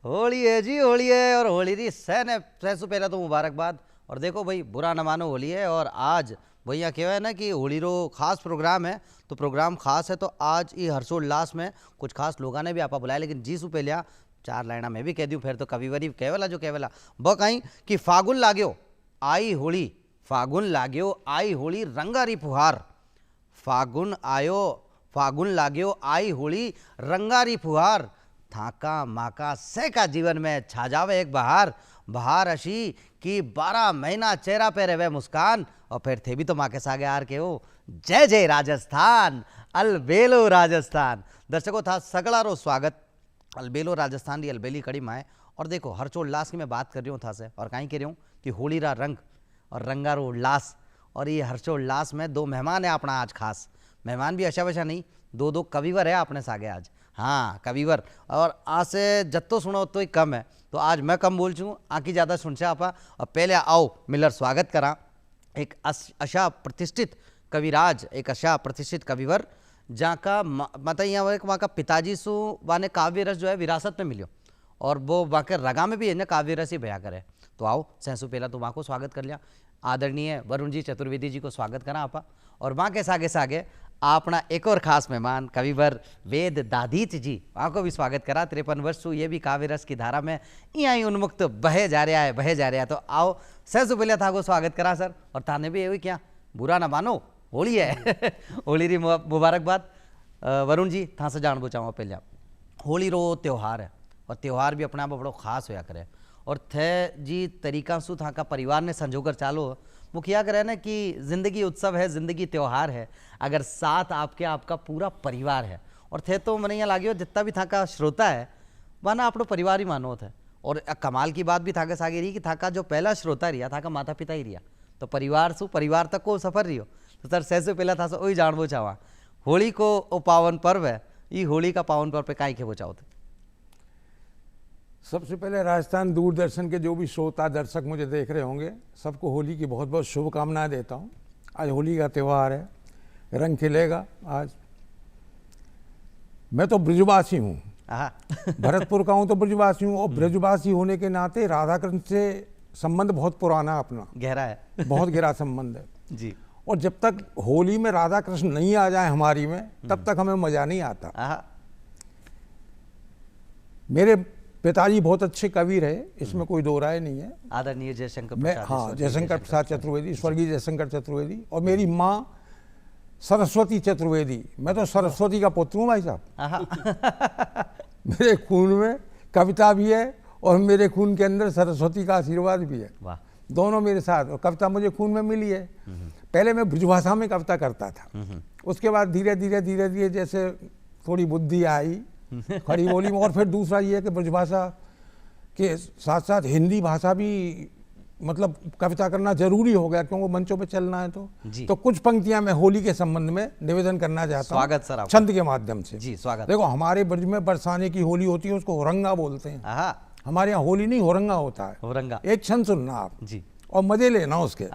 होली है जी, होली है। और होली दी सह से पहले तो मुबारकबाद। और देखो भाई, बुरा न मानो, होली है। और आज भैया क्या है ना कि होली रो खास प्रोग्राम है, तो प्रोग्राम खास है। तो आज ये हर्षोल्लास में कुछ खास लोगों ने भी आपा बुलाया, लेकिन जी सु पहले चार लाइना मैं भी कह दूँ, फिर तो कविवरी कहवला जो कहवला ब कहीं कि फागुन लाग्यो आई होली, फागुन लाग्यो आई होली रंगारी फुहार। फागुन आयो, फागुन लाग्यो आई होली रंगारी फुहार। थाका माका से का जीवन में छा जावे एक बहार। बहार अशी कि 12 महीना चेहरा पे रहे मुस्कान। और फिर थे भी तो माँ के सागे आर के हो, जय जय राजस्थान, अलबेलो राजस्थान। दर्शकों था सगड़ा रो स्वागत अलबेलो राजस्थान की अलबेली कड़ी माए। और देखो हर्षोल्लास की मैं बात कर रही हूँ था से, और कहीं कह रही हूँ कि होली रा रंग और रंगारो उल्लास। और ये हर्षोल्लास में दो मेहमान है अपना आज खास। मेहमान भी अच्छा वैसा नहीं, दो दो कविवर है अपने सागे आज। हाँ कविवर, और आज से जत्तो सुनो तो ही कम है, तो आज मैं कम बोल चूँ, आकी ज़्यादा सुनसे आपा। और पहले आओ मिलर स्वागत करा एक अशा प्रतिष्ठित कविराज, एक अशा प्रतिष्ठित कविवर जहाँ का मतलब यहाँ वहाँ का पिताजी सु वाने काव्य रस जो है विरासत में मिलियो, और वो वहाँ के रगा में भी है ना काव्य रस ही भया करे। तो आओ सहसु पहला तो वहाँ को स्वागत कर लिया, आदरणीय वरुण जी चतुर्वेदी जी को स्वागत करा आपा। और वहाँ के सागे सागे अपना एक और खास मेहमान कविवर वेद दाधीच जी, वहाँ को भी स्वागत करा। 53 वर्ष ये भी काव्य रस की धारा में यहाँ ही उन्मुक्त बहे जा रहा है, बहे जा रहा है। तो आओ सहसु पहले था को स्वागत करा सर। और थाने भी ये क्या बुरा ना मानो, होली है होली री मुबारकबाद। वरुण जी था से जानबो चाहूँ पहले, होली रो त्यौहार है, और त्यौहार भी अपने आप बड़ो खास होया करे। और थे जी तरीका सु था का परिवार ने संजोकर चालो, वो क्या करे ना कि ज़िंदगी उत्सव है, ज़िंदगी त्यौहार है, अगर साथ आपके आपका पूरा परिवार है। और थे तो मैंने यहाँ लागियो जितना भी था का श्रोता है वह ना अपनो परिवार ही मानो थे। और कमाल की बात भी था के सागे रही कि था का जो पहला श्रोता रिया था का माता पिता ही रिया, तो परिवार सु परिवार तक को सफ़र रही हो। तो सर सहसे पहला था वही जानबो चाहवा, होली को वो पावन पर्व है, ये होली का पावन पर्व पे काई के वो चाहो थे? सबसे पहले राजस्थान दूरदर्शन के जो भी श्रोता दर्शक मुझे देख रहे होंगे, सबको होली की बहुत बहुत शुभकामनाएं देता हूं। आज होली का त्यौहार है, रंग खिलेगा आज। मैं तो ब्रजवासी हूँ, भरतपुर का हूँ तो ब्रजवासी हूँ। और ब्रजवासी होने के नाते राधा कृष्ण से संबंध बहुत पुराना अपना, गहरा है, बहुत गहरा संबंध है जी। और जब तक होली में राधा कृष्ण नहीं आ जाए हमारी में, तब तक हमें मजा नहीं आता। मेरे पिताजी बहुत अच्छे कवि रहे, इसमें कोई दो राय नहीं है, आदरणीय जयशंकर प्रसाद। हाँ, जयशंकर प्रसाद चतुर्वेदी, स्वर्गीय जयशंकर चतुर्वेदी। और मेरी माँ सरस्वती चतुर्वेदी। मैं तो सरस्वती का पुत्र हूँ भाई साहब मेरे खून में कविता भी है, और मेरे खून के अंदर सरस्वती का आशीर्वाद भी है, दोनों मेरे साथ। और कविता मुझे खून में मिली है। पहले मैं ब्रजभाषा में कविता करता था, उसके बाद धीरे धीरे जैसे थोड़ी बुद्धि आई खड़ी बोली में। और फिर दूसरा ये है कि ब्रजभाषा के साथ साथ हिंदी भाषा भी मतलब कविता करना जरूरी हो गया, क्योंकि मंचों पे चलना है। तो कुछ पंक्तियां मैं होली के संबंध में निवेदन करना चाहता हूँ, स्वागत सर छंद के माध्यम से जी। स्वागत। देखो हमारे ब्रज में बरसाने की होली होती है, उसको होरंगा बोलते हैं। हमारे यहाँ होली नहीं होरंगा होता है। होरंगा एक छंद सुनना आप जी, और मजे लेना उसके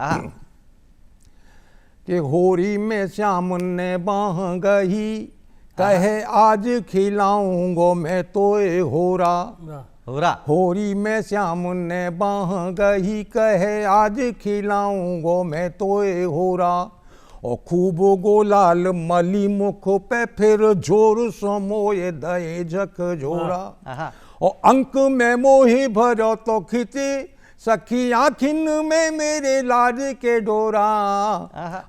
कि होरी में श्याम ने बाह गही, कहे आज खिलाऊंगो मैं तोए होरा। होरी में श्याम ने बाह गही, कहे आज खिलाऊंगो मैं तोए होरा। और खूब गोलाल मली मुख पे, फिर जोर समोए दए झक जोरा। और अंक में मोही भरो तो खिचे, सखी आखिन में मेरे लाज के डोरा।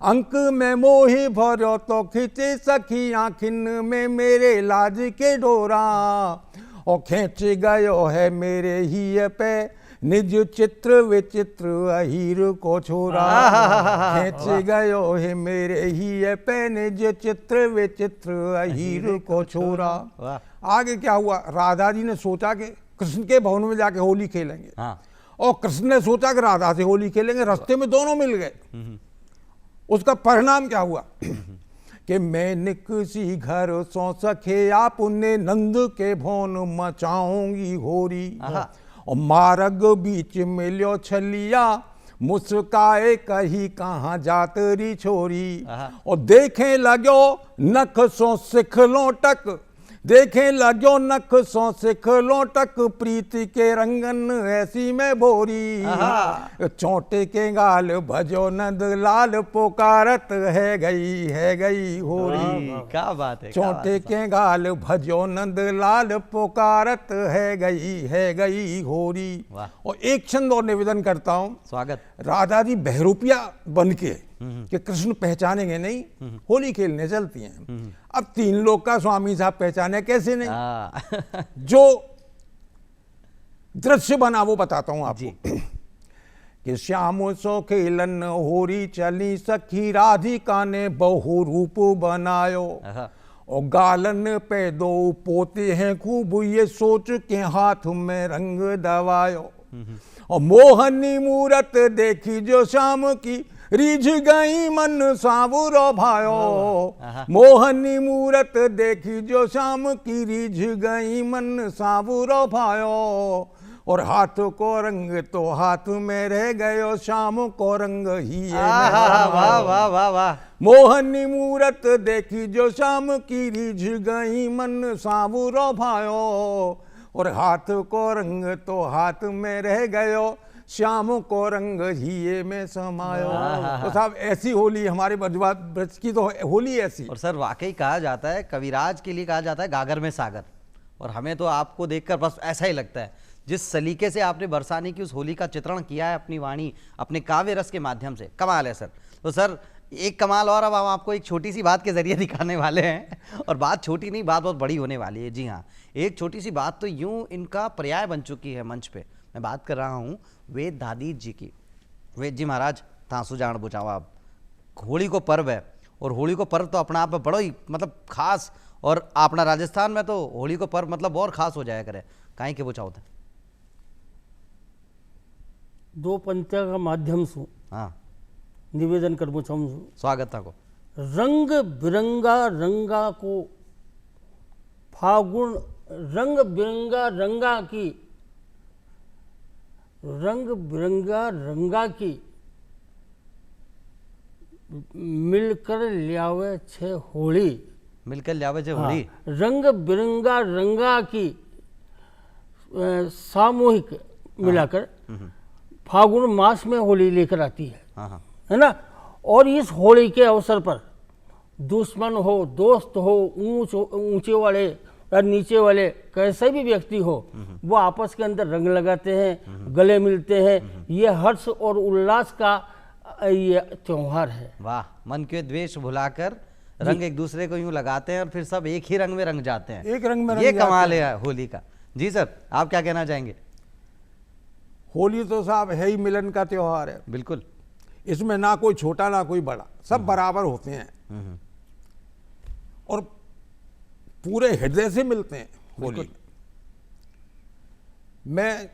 अंक में मोही भरो तो खिंचे, सखी आखिन में मेरे लाज के डोरा। और खींच गयो है मेरे ही पे, निज चित्र विचित्र अहीर को छोरा। खींच गयो है मेरे ही पे, निज चित्र विचित्र अहीर को छोरा। आगे क्या हुआ, राधा जी ने सोचा कि कृष्ण के भवन में जाके होली खेलेंगे। और कृष्ण ने सोचा कि राधा से होली खेलेंगे, रास्ते में दोनों मिल गए। उसका परिणाम क्या हुआ कि मैं निकसी घर सो सखे, आप उन्हें नंद के भवन मचाऊंगी होरी। और मार्ग बीच मिलो छलिया, मुस्काए कही कहाँ जातरी छोरी। और देखे लगो नख सो सिख लोटक, देखे लाग्यो नख सो सिख लोटक प्रीति के रंगन ऐसी में भोरी। चोटे के गाल भजो नंद लाल पुकारत है गई होरी। क्या बात है, चोटे के गाल भजो नंद लाल पुकारत है गई होरी। और एक छंद और निवेदन करता हूँ। स्वागत। राधा जी बहरूपिया बन के कि कृष्ण पहचानेंगे नहीं, होली खेलने चलती हैं। अब 3 लोग का स्वामी साहब पहचाने कैसे नहीं। जो दृश्य बना वो बताता हूं आपको कि श्याम सो खेलन होरी चली सखी राधिका ने बहु रूप बनायो। और गालन पे 2 पोते हैं खूब ये सोच के हाथ में रंग दवायो। और मोहनी मूरत देखी जो श्याम की रिझ गई मन सावुरो भायो। मोहनी मूरत देखी जो श्याम की रिझ गई मन सावुरो भायो। और हाथ को रंग तो हाथ में रह गयो श्याम को रंग ही वाह वाह वाह वाह। मोहनी मूरत देखी जो श्याम की रिझ गई मन सावुरो भायो। और हाथ को रंग तो हाथ में रह गयो श्याम को रंग हिये में समायो। तो साहब ऐसी होली हमारे ब्रज की तो होली ऐसी। और सर वाकई कहा जाता है, कविराज के लिए कहा जाता है गागर में सागर। और हमें तो आपको देखकर बस ऐसा ही लगता है, जिस सलीके से आपने बरसाने की उस होली का चित्रण किया है अपनी वाणी, अपने काव्य रस के माध्यम से, कमाल है सर। तो सर एक कमाल और अब हम आपको एक छोटी सी बात के जरिए दिखाने वाले हैं। और बात छोटी नहीं, बात बहुत बड़ी होने वाली है। जी हाँ, एक छोटी सी बात तो यूं इनका पर्याय बन चुकी है मंच पे। मैं बात कर रहा हूँ वेद दादी जी की। वेद जी महाराज तांसु जान बुझाओ आप। होली को पर्व है, और होली को पर्व तो अपना आप में बड़ो ही मतलब खास। और अपना राजस्थान में तो होली को पर्व मतलब और खास हो जाया करे। काहे के बुझाओ थे 2 पंक्तियों का माध्यम से हाँ निवेदन करना चाहूँ। स्वागत था को रंग बिरंगा रंगा को फागुन रंग बिरंगा रंगा की रंग बिरंगा रंगा की मिलकर ल्यावे छे होली। मिलकर ल्यावे छे होली। रंग बिरंगा रंगा की सामूहिक मिलाकर फागुन मास में होली लेकर आती है। है ना। और इस होली के अवसर पर दुश्मन हो, दोस्त हो, ऊंचे वाले और नीचे वाले कैसे भी व्यक्ति हो, वो आपस के अंदर रंग लगाते हैं, गले मिलते हैं। ये हर्ष और उल्लास का ये त्योहार है। वाह। मन के द्वेष भुलाकर रंग एक दूसरे को यूं लगाते हैं और फिर सब एक ही रंग में रंग जाते हैं। एक रंग में ये कमाल है होली का। जी सर, आप क्या कहना चाहेंगे? होली तो साहब है ही मिलन का त्योहार है। बिल्कुल। इसमें ना कोई छोटा ना कोई बड़ा, सब बराबर होते हैं और पूरे हृदय से मिलते हैं होली में। मैं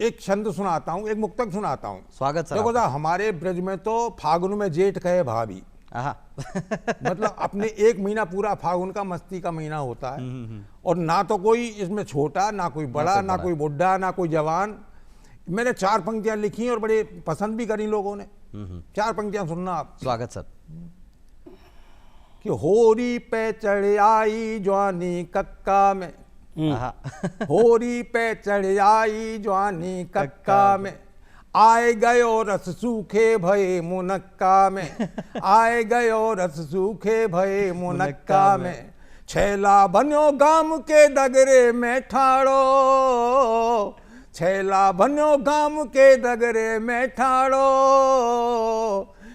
एक छंद सुनाता हूं, एक मुक्तक सुनाता हूं। स्वागत सर। देखो साहब, हमारे ब्रज में तो फागुन में जेठ कहे भाभी। मतलब अपने 1 महीना पूरा फागुन का मस्ती का महीना होता है। और ना तो कोई इसमें छोटा, ना कोई बड़ा, ना कोई बुढ़ा, ना कोई जवान। मैंने 4 पंक्तियां लिखी और बड़े पसंद भी करी लोगों ने। 4 पंक्तियां सुनना आप। स्वागत सर। कि होरी पे चढ़ आई जवानी कक्का में, होरी पे चढ़ आई जवानी कक्का में, आए गयो रस सूखे भये मुनक्का में, आए गयो रस सूखे भये मुनक्का में, छैला बन्यो गाम के डगरे में ठाड़ो, छैला बन्यो गाम के डगरे में ठाड़ो,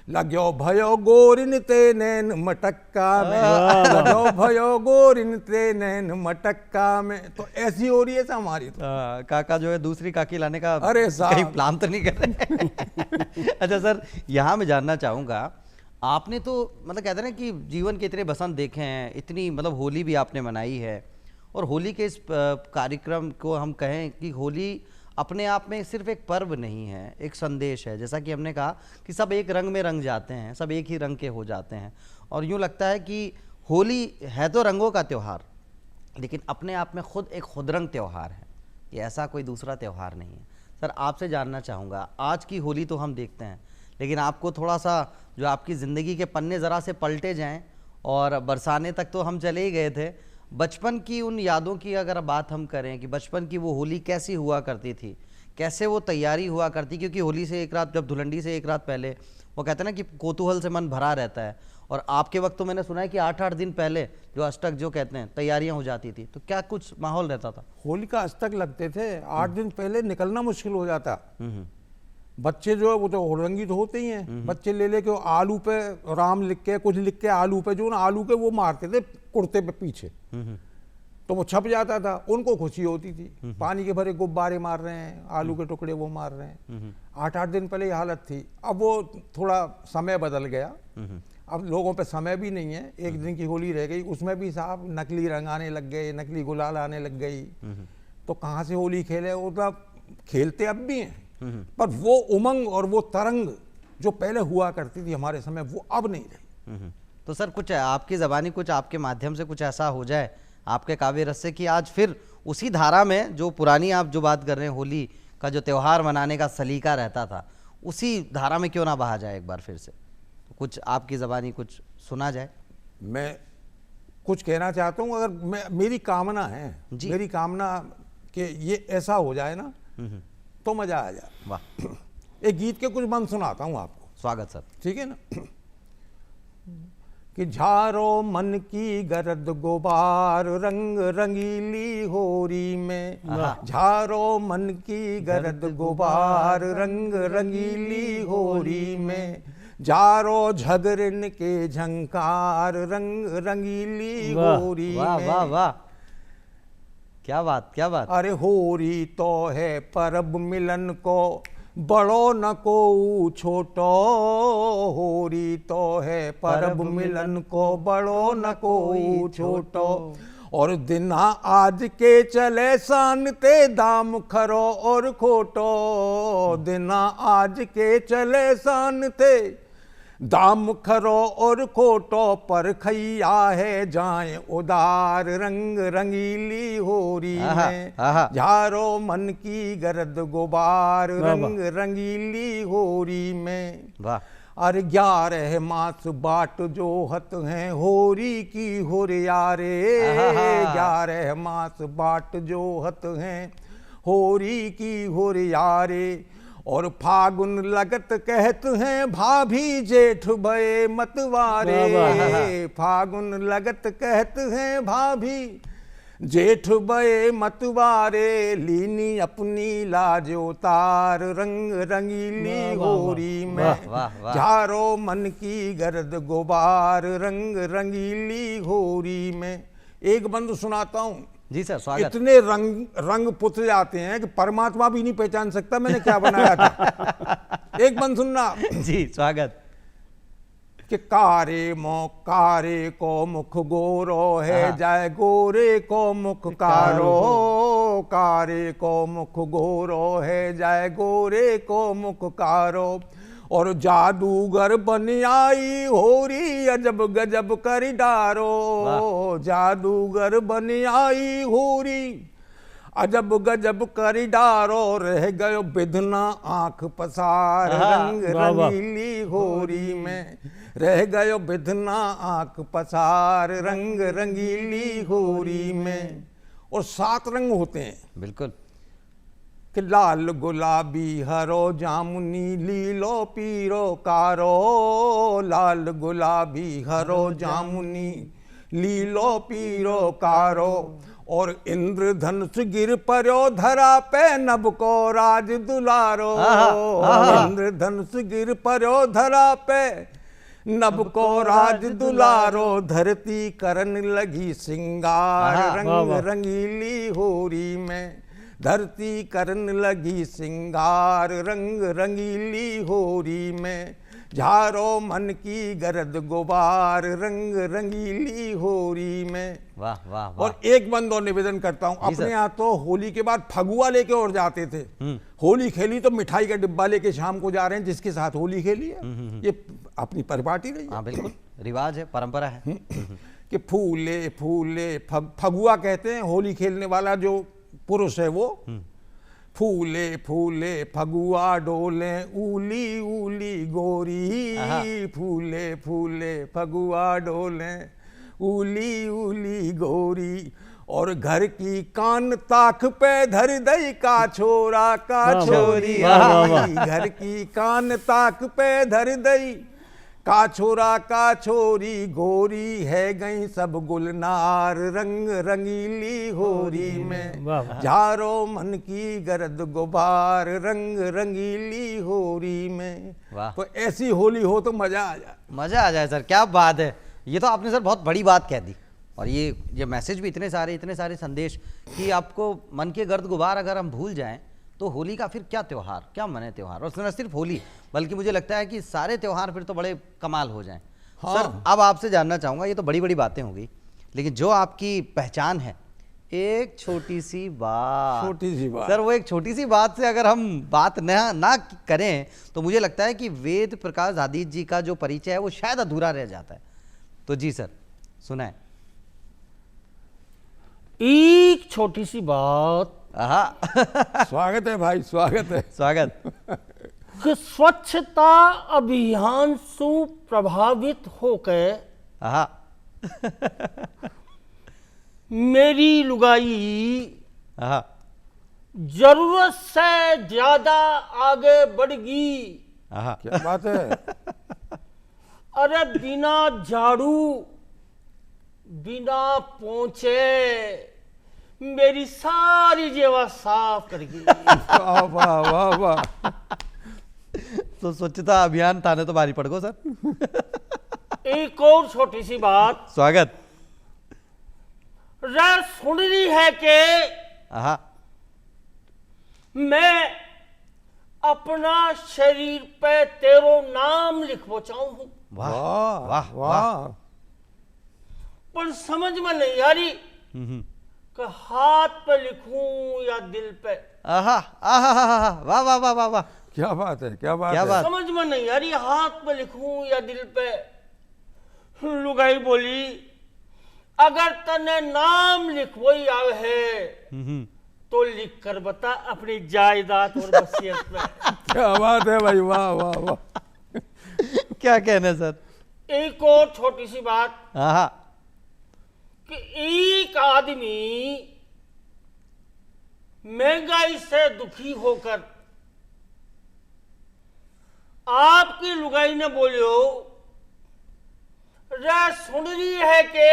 लाग्यो भयो गोरिन ते नैन मटक्का में, लाग्यो भयो गोरिन ते नैन मटक्का में। तो ऐसी हो रही है हमारी तो। काका जो है दूसरी काकी लाने का अरे कहीं प्लान तो नहीं कर रहे? अच्छा सर, यहाँ मैं जानना चाहूँगा, आपने तो मतलब कहते हैं ना कि जीवन के इतने बसंत देखे हैं, इतनी मतलब होली भी आपने मनाई है। और होली के इस कार्यक्रम को हम कहें कि होली अपने आप में सिर्फ एक पर्व नहीं है, एक संदेश है। जैसा कि हमने कहा कि सब एक रंग में रंग जाते हैं, सब एक ही रंग के हो जाते हैं। और यूँ लगता है कि होली है तो रंगों का त्यौहार, लेकिन अपने आप में खुद एक खुदरंग त्यौहार है। ये ऐसा कोई दूसरा त्यौहार नहीं है। सर आपसे जानना चाहूँगा, आज की होली तो हम देखते हैं, लेकिन आपको थोड़ा सा जो आपकी ज़िंदगी के पन्ने ज़रा से पलटे जाएँ, और बरसाने तक तो हम चले ही गए थे, बचपन की उन यादों की अगर बात हम करें कि बचपन की वो होली कैसी हुआ करती थी, कैसे वो तैयारी हुआ करती, क्योंकि होली से एक रात, जब धुलंडी से एक रात पहले वो कहते हैं ना कि कौतूहल से मन भरा रहता है, और आपके वक्त तो मैंने सुना है कि 8-8 दिन पहले जो अष्टक जो कहते हैं तैयारियां हो जाती थी, तो क्या कुछ माहौल रहता था? होली का अष्टक लगते थे, 8 दिन पहले निकलना मुश्किल हो जाता। बच्चे जो है वो तो होरंगी तो होते ही हैं, बच्चे ले लेके आलू पे राम लिख के कुछ लिख के आलू पे जो ना आलू के वो मारते थे कुर्ते पे पीछे, तो वो छप जाता था, उनको खुशी होती थी। पानी के भरे गुब्बारे मार रहे हैं, आलू के टुकड़े वो मार रहे हैं। 8-8 दिन पहले ये हालत थी। अब वो थोड़ा समय बदल गया, अब लोगों पे समय भी नहीं है, एक दिन की होली रह गई, उसमें भी साहब नकली रंग आने लग गए, नकली गुलाल आने लग गई, तो कहाँ से होली खेले? वो तो खेलते अब भी हैं, पर वो उमंग और वो तरंग जो पहले हुआ करती थी हमारे समय, वो अब नहीं रही। तो सर कुछ आपकी ज़बानी, कुछ आपके माध्यम से कुछ ऐसा हो जाए आपके काव्य रस से कि आज फिर उसी धारा में जो पुरानी आप जो बात कर रहे हैं, होली का जो त्यौहार मनाने का सलीका रहता था, उसी धारा में क्यों ना बहा जाए एक बार फिर से? तो कुछ आपकी ज़बानी कुछ सुना जाए। मैं कुछ कहना चाहता हूँ, अगर मेरी कामना है, मेरी कामना कि ये ऐसा हो जाए ना तो मजा आ जाए। वाह। एक गीत के कुछ बंद सुनाता हूँ आपको। स्वागत सर। ठीक है ना। कि झारो मन की गरद गुबार रंग रंगीली होरी में, झारो मन की गरद गुबार रंग रंगीली होरी में, जारो झगरन के झंकार रंग रंगीली होरी में। वाह वाह वाह, क्या बात, क्या बात। अरे होरी तो है परब मिलन को, बड़ो न को छोटो, होरी तो है परब मिलन को, बड़ो न को छोटो, और दिना आज के चले सानते दाम खरो और खोटो, दिना आज के चले सानते दाम खरो और खोटो, पर खैया है जाए उदार रंग रंगीली होरी में, झारो मन की गरद गुबार रंग रंगीली होरी में। अरे 11 मास बाट जो हत हैं होरी की हुरियारे, 11 मास बाट जो हत हैं होरी की हुरियारे, और फागुन लगत कहत हैं भाभी जेठ भये मतवारे, फागुन लगत कहत हैं भाभी जेठ भये मतवारे, लीनी अपनी लाज उतार रंग रंगीली होरी में, झारो मन की गरद गुबार रंग रंगीली होरी में। एक बंद सुनाता हूँ। जी सर, स्वागत। इतने रंग पुत जाते हैं कि परमात्मा भी नहीं पहचान सकता मैंने क्या बनाया था। एक बंद सुनना। जी स्वागत। कि कारे को मुख गोरो है, जाए गोरे को मुख कारो, कारे को मुख गोरो है, जाए गोरे को मुख कारो, और जादूगर बन आई होरी अजब गजब कर डारो, जादूगर बन आई होरी अजब गजब कर डारो, रह गयो बिधना आंख पसार रंग रंगीली होरी में, रह गयो बिधना आंख पसार रंग रंगीली होरी में। और 7 रंग होते हैं। बिल्कुल। कि लाल गुलाबी हरो जामुनी लीलो पीरो कारो, लाल गुलाबी हरो जामुनी लीलो पीरो कारो, और इंद्रधनुष गिर पर्यो धरा पे नभ को राज दुलारो, इंद्रधनुष गिर पर्यो धरा पे नभ को राज दुलारो, धरती करन लगी सिंगार रंग रंगीली होरी में, धरती करन लगी सिंगार रंग रंगीली होरी में, झारो मन की गरद गुबार रंग रंगीली होरी में। वाह वाह वाह। और एक बंद और निवेदन करता हूँ, अपने यहाँ तो होली के बाद फगुआ लेके और जाते थे। होली खेली तो मिठाई का डिब्बा लेके शाम को जा रहे हैं जिसके साथ होली खेली है, ये अपनी परिपाटी रही है। हाँ बिल्कुल, रिवाज है, परंपरा है। कि फूले फूले फगुआ कहते हैं होली खेलने वाला जो पुरुष है वो, फूले फूले फगुआ डोले ऊली ऊली गोरी, फूले फूले फगुआ डोले उली उली गोरी, और घर की कान ताक पे धर दई का छोरा का छोरी आई, घर की कान ताक पे धर दई का छोरा का छोरी, गोरी है गई सब गुलनार रंग रंगीली होरी में, झारो मन की गरद गुबार रंग रंगीली होरी में। तो ऐसी होली हो तो मजा आ जाए, मजा आ जाए सर, क्या बात है। ये तो आपने सर बहुत बड़ी बात कह दी, और ये मैसेज भी इतने सारे संदेश कि आपको मन के गर्द गुबार अगर हम भूल जाएं तो होली का फिर क्या त्यौहार, क्या मने त्यौहार। और न सिर्फ होली, बल्कि मुझे लगता है कि सारे त्यौहार फिर तो बड़े कमाल हो जाएं। हाँ। सर अब आपसे जानना चाहूँगा, ये तो बड़ी बड़ी बातें हो गई, लेकिन जो आपकी पहचान है, एक छोटी सी बात सर, वो एक छोटी सी बात से अगर हम बात ना करें तो मुझे लगता है कि वेद प्रकाश दादीज जी का जो परिचय है वो शायद अधूरा रह जाता है। तो जी सर सुनाएं। एक छोटी सी बात। स्वागत है भाई, स्वागत है, स्वागत। कि स्वच्छता अभियान से प्रभावित होकर मेरी लुगाई जरूरत से ज्यादा आगे बढ़ गई। क्या बात है। अरे बिना झाड़ू बिना पोंछे मेरी सारी जेवा साफ कर गई। वाह वाह वाह वाह। तो स्वच्छता अभियान थाने तो भारी पड़ गो सर। एक और छोटी सी बात। स्वागत। रे सुन रही है कि मैं अपना शरीर पे तेरो नाम लिखवा चाहूं हूं। वाह वाह वाह। पर समझ में नहीं आ रही कि हाथ पे लिखूं या दिल पे। वाह वाह वाह वाह वाह। क्या बात है, क्या बात है। समझ में नहीं आ रही हाथ पे लिखूं या दिल पे। लुगाई बोली अगर तने नाम लिखवाई आवे है तो लिख कर बता अपनी जायदाद और वसीयत में। क्या बात है भाई, वाह वाह वाह। क्या कहना सर। एक और छोटी सी बात कि एक आदमी महंगाई से दुखी होकर आपकी लुगाई ने बोलियो रे सुन रही है कि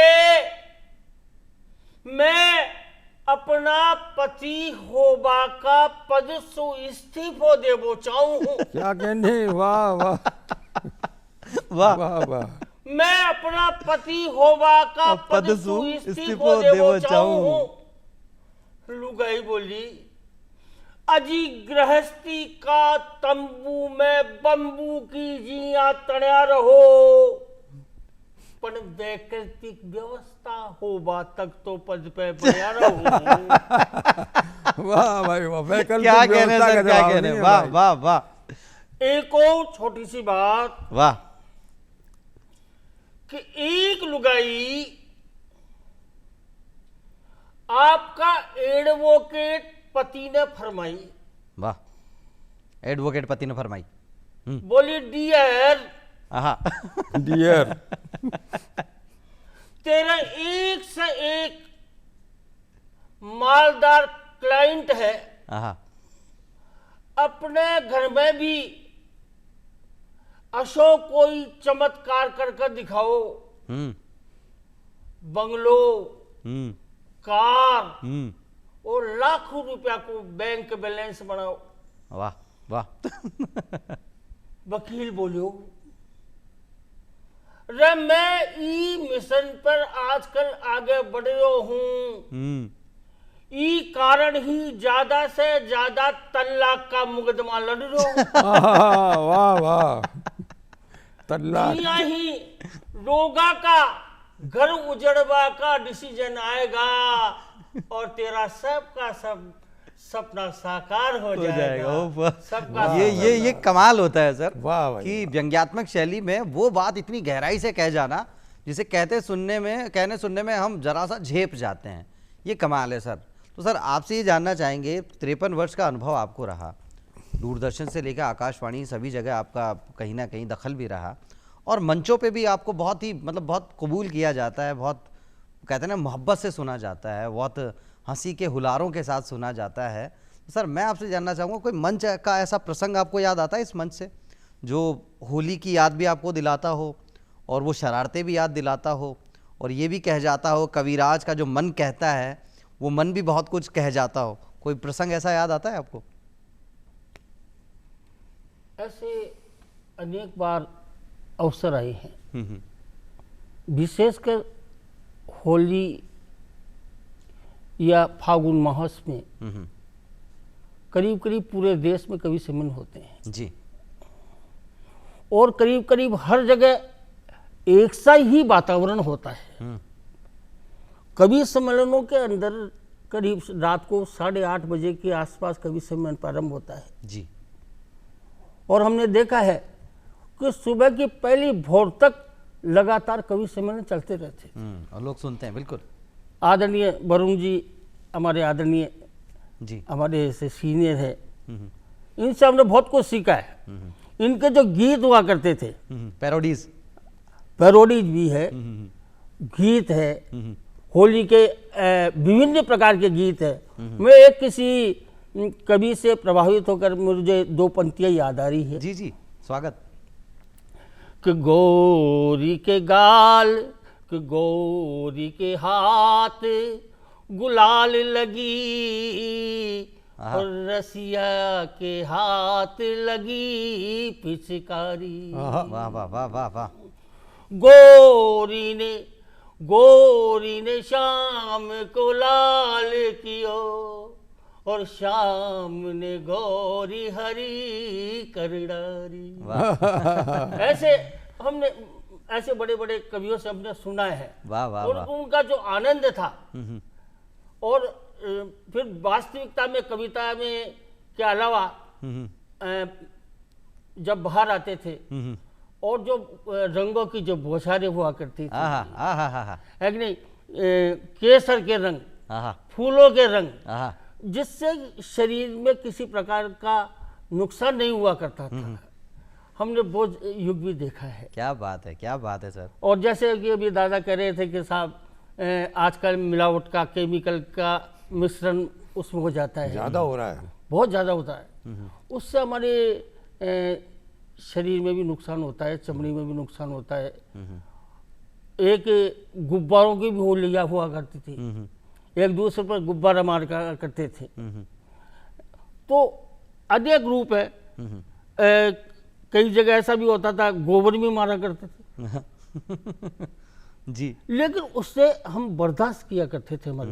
मैं अपना पति होबा का पद से इस्तीफो देवो चाहूं हूं। क्या कहने, वाह वाह वाह वाह वाह। मैं अपना पति होबा का पद से इस्तीफो देवो चाहूं हूं। लुगाई बोली अजी गृहस्थी का तंबू में बंबू की जिया तड़या रहो, पर वैकल्पिक व्यवस्था होबा तक तो पद पे बढ़िया रहो। वाह भाई वाह। वैकल्पिक क्या कहने सर, क्या कहने। वाह वाह वाह। एक और छोटी सी बात। वाह। कि एक लुगाई आपका एडवोकेट पति ने फरमाई। वाह। एडवोकेट पति ने फरमाई। बोली डियर डियर तेरा एक से एक मालदार क्लाइंट है, अपने घर में भी अशोक कोई चमत्कार कर दिखाओ। बंगलो, कार और लाखों रुपया को बैंक बैलेंस बनाओ। वाह वाह। वकील बोलियो रे मैं ई मिशन पर आजकल आगे बढ़ रहा हूं, ई कारण ही ज्यादा से ज्यादा तलाक का मुकदमा लड़ रहा हूं। वाह वाह। तलाक ही रोगा का घर उजड़वा का डिसीजन आएगा और तेरा सबका सब सपना साकार हो जाएगा। सबका ये कमाल होता है सर। वाह कि व्यंग्यात्मक शैली में वो बात इतनी गहराई से कह जाना जिसे कहने सुनने में हम जरा सा झेप जाते हैं, ये कमाल है सर। तो सर आपसे ये जानना चाहेंगे, 53 वर्ष का अनुभव आपको रहा, दूरदर्शन से लेकर आकाशवाणी सभी जगह आपका कहीं ना कहीं दखल भी रहा, और मंचों पे भी आपको बहुत ही मतलब बहुत कबूल किया जाता है, बहुत कहते हैं ना मोहब्बत से सुना जाता है, बहुत हंसी के हुलारों के साथ सुना जाता है। सर मैं आपसे जानना चाहूँगा कोई मंच का ऐसा प्रसंग आपको याद आता है इस मंच से जो होली की याद भी आपको दिलाता हो और वो शरारतें भी याद दिलाता हो और ये भी कह जाता हो कविराज का जो मन कहता है वो मन भी बहुत कुछ कह जाता हो, कोई प्रसंग ऐसा याद आता है आपको? ऐसे अनेक बार अवसर आए हैं, विशेषकर होली या फागुन मास में करीब करीब पूरे देश में कवि सम्मेलन होते हैं जी, और करीब करीब हर जगह एक सा ही वातावरण होता है। कवि सम्मेलनों के अंदर करीब रात को 8:30 बजे के आसपास कवि सम्मेलन प्रारंभ होता है जी, और हमने देखा है कि सुबह की पहली भोर तक लगातार कवि सम्मेलन चलते रहते और लोग सुनते हैं। बिल्कुल आदरणीय वरुण जी, हमारे आदरणीय जी, हमारे से सीनियर है, इनसे हमने बहुत कुछ सीखा है। इनके जो गीत हुआ करते थे, पैरोडीज भी है, गीत है, होली के विभिन्न प्रकार के गीत है। मैं एक किसी कवि से प्रभावित होकर मुझे 2 पंक्तियां याद आ रही है। जी जी, स्वागत। कि गोरी के गाल, कि गोरी के हाथ, गुलाल लगी और रसिया के हाथ लगी पिचकारी। वाह वाह वाह वाह वाह। गोरी ने शाम को लाल कियो और शाम ने गोरी हरी कर डारी। ऐसे बड़े बड़े कवियों से हमने सुना है। वाह वाह और वाह। उनका जो आनंद था, और फिर वास्तविकता में कविता में के अलावा जब बाहर आते थे और जो रंगों की जो बौछारें हुआ करती थी, है कि नहीं, केसर के रंग, फूलों के रंग, जिससे शरीर में किसी प्रकार का नुकसान नहीं हुआ करता था, हमने वो युग भी देखा है। क्या बात है, क्या बात है सर। और जैसे कि अभी दादा कह रहे थे कि साहब आजकल मिलावट का, केमिकल का मिश्रण उसमें हो जाता है, ज़्यादा हो रहा है, बहुत ज़्यादा होता है। उससे हमारे शरीर में भी नुकसान होता है, चमड़ी में भी नुकसान होता है। एक गुब्बारों की भी होलियाँ हुआ करती थी, एक दूसरे पर गुब्बारा मार करते थे। तो अनेक रूप है। कई जगह ऐसा भी होता था गोबर भी मारा करते थे जी, लेकिन उससे हम बर्दाश्त किया करते थे। हमारे